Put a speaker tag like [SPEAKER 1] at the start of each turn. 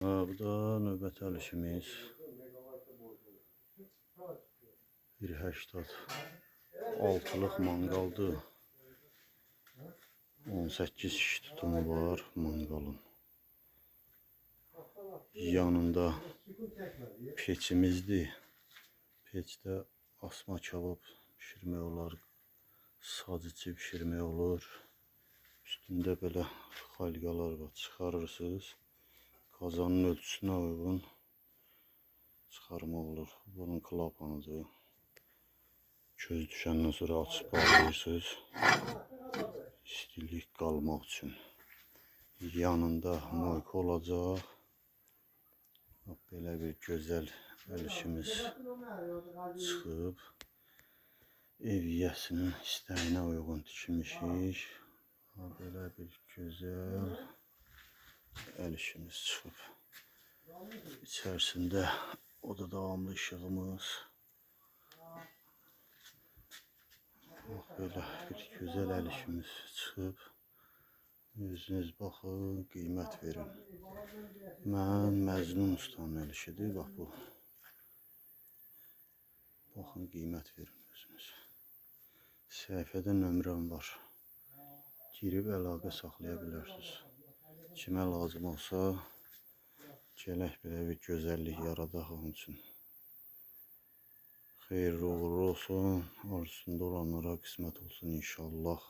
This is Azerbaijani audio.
[SPEAKER 1] Bu da növbəti alışımız 1.86'lıq manqaldır. 18 şiş tutumu var manqalın. Yanında peçimizdir. Peçdə asma kabab pişirmək olar, sacıçı pişirmək olur. Üstündə belə xalqalar var, çıxarırsınız. Kazanın ölçüsünə uyğun çıxarmaq olur. Bunun klapanıdır. Köz düşəndən sonra açıb bağlayırsınız. İstilik qalmaq üçün. Yanında moyka olacaq. Belə bir gözəl ölüşümüz çıxıb. Ev yiyəsinin istəyinə uyğun tikmişik. Belə bir gözəl ölüşümüz çıxıb. İçərisində o da davamlı işığımız. Böyle bir güzel el işimiz çıxıb. Özünüz baxın, qiymət verin. Mən Məcnun ustanın el işidir, bax bu. Baxın, qiymət verin özünüz. Səhifədə nömrəm var. Girib əlaqə saxlaya bilərsiniz. Kimə lazım olsa, gələk belə bir gözəllik yaradaq onun üçün. Xeyirli uğurlu olsun, arzusunda olanlara qismət olsun inşallah.